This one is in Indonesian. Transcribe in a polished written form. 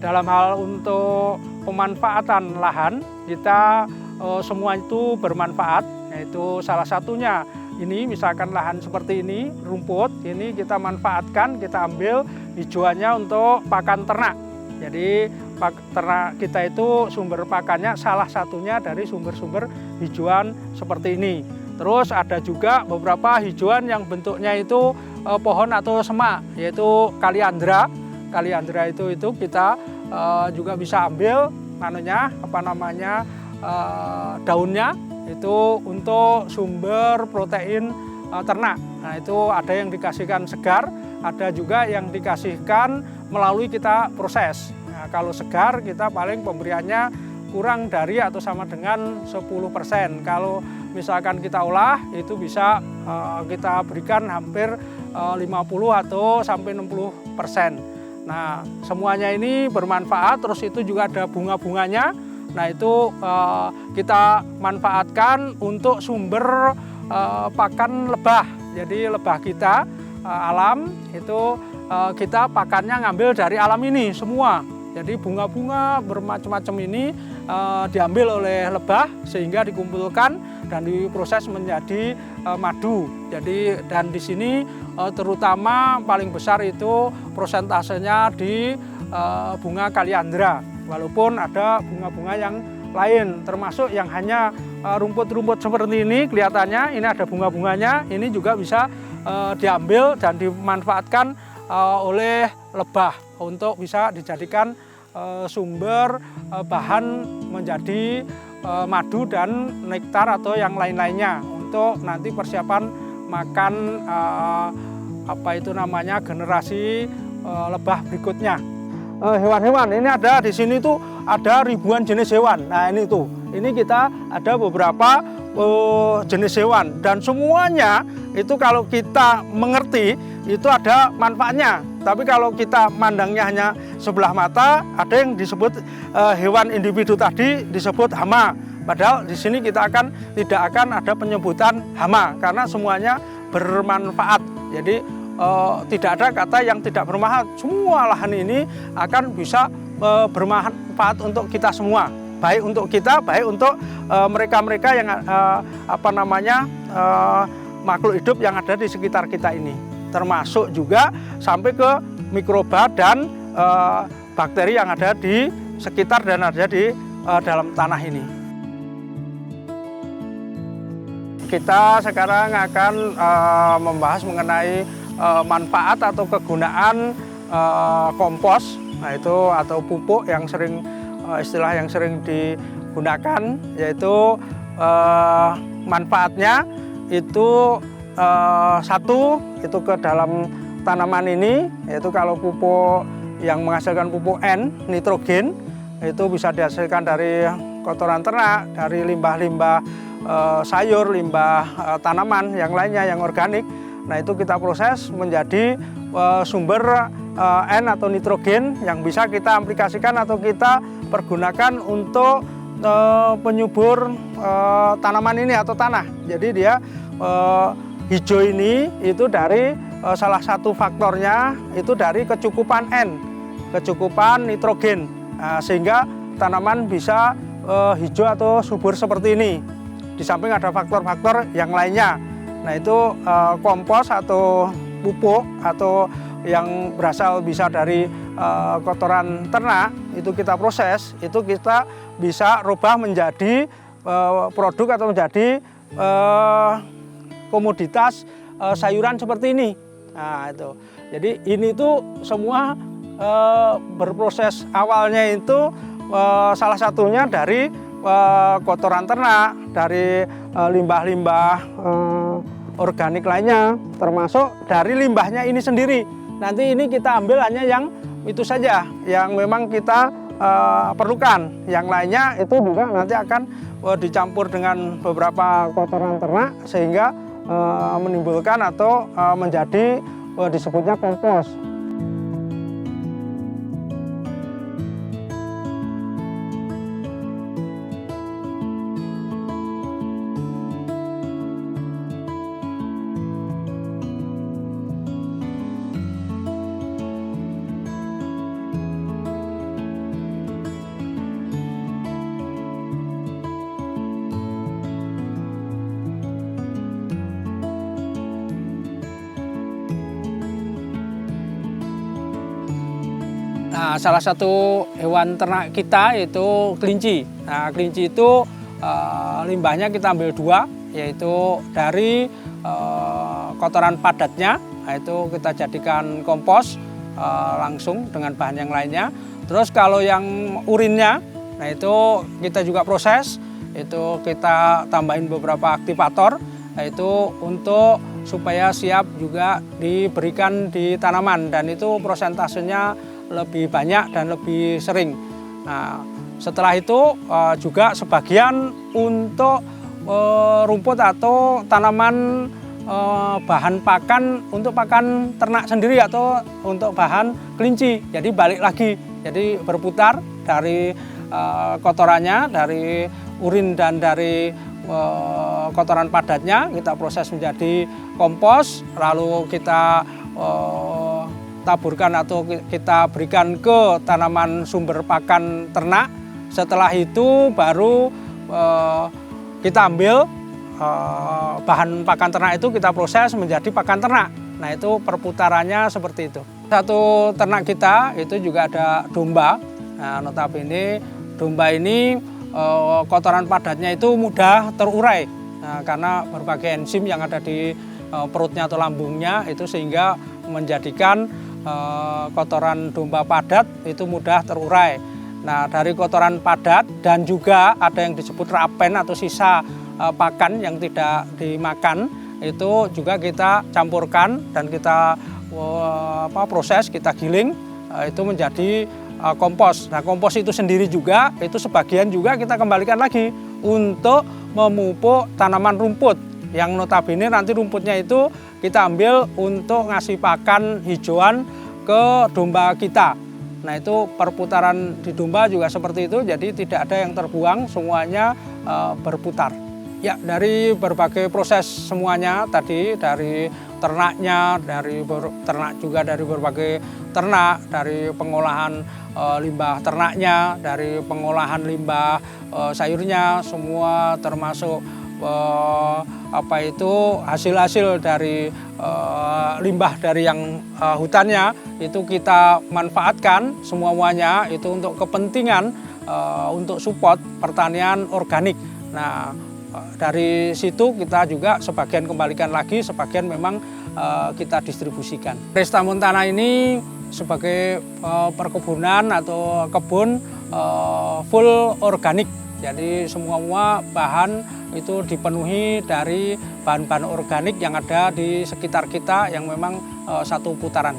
dalam hal untuk pemanfaatan lahan, kita semua itu bermanfaat, yaitu salah satunya ini misalkan lahan seperti ini, rumput, ini kita manfaatkan, kita ambil hijauannya untuk pakan ternak. Jadi ternak kita itu sumber pakannya salah satunya dari sumber-sumber hijauan seperti ini. Terus ada juga beberapa hijauan yang bentuknya itu pohon atau semak, yaitu kaliandra. Kaliandra itu kita juga bisa ambil daunnya itu untuk sumber protein ternak. Nah, itu ada yang dikasihkan segar, ada juga yang dikasihkan melalui kita proses. Nah, kalau segar kita paling pemberiannya kurang dari atau sama dengan 10%. Kalau misalkan kita olah itu bisa kita berikan hampir 50 atau sampai 60%. Nah, semuanya ini bermanfaat, terus itu juga ada bunga-bunganya. Nah, itu kita manfaatkan untuk sumber pakan lebah. Jadi lebah kita alam itu kita pakannya ngambil dari alam ini semua. Jadi bunga-bunga bermacam-macam ini diambil oleh lebah sehingga dikumpulkan dan diproses menjadi madu. Jadi dan di sini terutama paling besar itu prosentasenya di bunga kaliandra. Walaupun ada bunga-bunga yang lain, termasuk yang hanya rumput-rumput seperti ini kelihatannya, ini ada bunga-bunganya, ini juga bisa diambil dan dimanfaatkan oleh lebah untuk bisa dijadikan sumber bahan menjadi madu dan nektar atau yang lain-lainnya untuk nanti persiapan makan generasi lebah berikutnya. Hewan-hewan ini ada di sini tuh ada ribuan jenis hewan. Nah ini kita ada beberapa jenis hewan dan semuanya itu kalau kita mengerti itu ada manfaatnya. Tapi kalau kita mandangnya hanya sebelah mata, ada yang disebut hewan individu tadi disebut hama. Padahal di sini kita tidak akan ada penyebutan hama karena semuanya bermanfaat. Jadi tidak ada kata yang tidak bermanfaat. Semua lahan ini akan bisa bermanfaat untuk kita semua. Baik untuk kita, baik untuk mereka-mereka yang makhluk hidup yang ada di sekitar kita ini. Termasuk juga sampai ke mikroba dan bakteri yang ada di sekitar dan ada di dalam tanah ini. Kita sekarang akan membahas mengenai manfaat atau kegunaan kompos, nah itu atau pupuk yang sering istilah yang sering digunakan, yaitu manfaatnya itu satu itu ke dalam tanaman ini, yaitu kalau pupuk yang menghasilkan pupuk N, nitrogen, itu bisa dihasilkan dari kotoran ternak, dari limbah-limbah sayur, limbah tanaman yang lainnya yang organik. Nah itu kita proses menjadi sumber N atau nitrogen yang bisa kita aplikasikan atau kita pergunakan untuk penyubur tanaman ini atau tanah. Jadi dia hijau ini itu dari salah satu faktornya itu dari kecukupan N, kecukupan nitrogen, sehingga tanaman bisa hijau atau subur seperti ini. Di samping ada faktor-faktor yang lainnya. Nah itu kompos atau pupuk atau yang berasal bisa dari kotoran ternak itu kita proses, itu kita bisa rubah menjadi produk atau menjadi komoditas sayuran seperti ini. Nah itu, jadi ini tuh semua berproses awalnya itu salah satunya dari kotoran ternak, dari limbah-limbah organik lainnya, termasuk dari limbahnya ini sendiri. Nanti ini kita ambil hanya yang itu saja, yang memang kita perlukan. Yang lainnya itu juga nanti akan dicampur dengan beberapa kotoran ternak sehingga menimbulkan atau menjadi disebutnya kompos. Nah, salah satu hewan ternak kita yaitu kelinci. Nah, kelinci itu limbahnya kita ambil dua, yaitu dari kotoran padatnya, nah itu kita jadikan kompos langsung dengan bahan yang lainnya. Terus kalau yang urinnya, nah itu kita juga proses, itu kita tambahin beberapa aktivator, yaitu untuk supaya siap juga diberikan di tanaman, dan itu prosentasenya lebih banyak dan lebih sering. Nah, setelah itu juga sebagian untuk rumput atau tanaman bahan pakan untuk pakan ternak sendiri atau untuk bahan kelinci. Jadi balik lagi, jadi berputar dari kotorannya, dari urin dan dari kotoran padatnya kita proses menjadi kompos, lalu kita taburkan atau kita berikan ke tanaman sumber pakan ternak. Setelah itu baru kita ambil bahan pakan ternak itu kita proses menjadi pakan ternak. Nah, itu perputarannya seperti itu. Satu ternak kita itu juga ada domba. Nah, notabene domba ini kotoran padatnya itu mudah terurai. Nah, karena berbagai enzim yang ada di perutnya atau lambungnya itu sehingga menjadikan kotoran domba padat itu mudah terurai. Nah, dari kotoran padat dan juga ada yang disebut rapen atau sisa pakan yang tidak dimakan, itu juga kita campurkan dan kita proses, kita giling, itu menjadi kompos. Nah, kompos itu sendiri juga, itu sebagian juga kita kembalikan lagi untuk memupuk tanaman rumput, yang notabene nanti rumputnya itu kita ambil untuk ngasih pakan hijauan ke domba kita. Nah, itu perputaran di domba juga seperti itu, jadi tidak ada yang terbuang, semuanya berputar. Ya, dari berbagai proses semuanya tadi, dari ternaknya, dari ternak juga dari berbagai ternak, dari pengolahan limbah ternaknya, dari pengolahan limbah sayurnya, semua termasuk hasil-hasil dari limbah dari yang hutannya itu kita manfaatkan semuanya itu untuk kepentingan untuk support pertanian organik. Nah, dari situ kita juga sebagian kembalikan lagi, sebagian memang kita distribusikan. Resta Montana ini sebagai perkebunan atau kebun full organik. Jadi semua bahan itu dipenuhi dari bahan-bahan organik yang ada di sekitar kita yang memang satu putaran.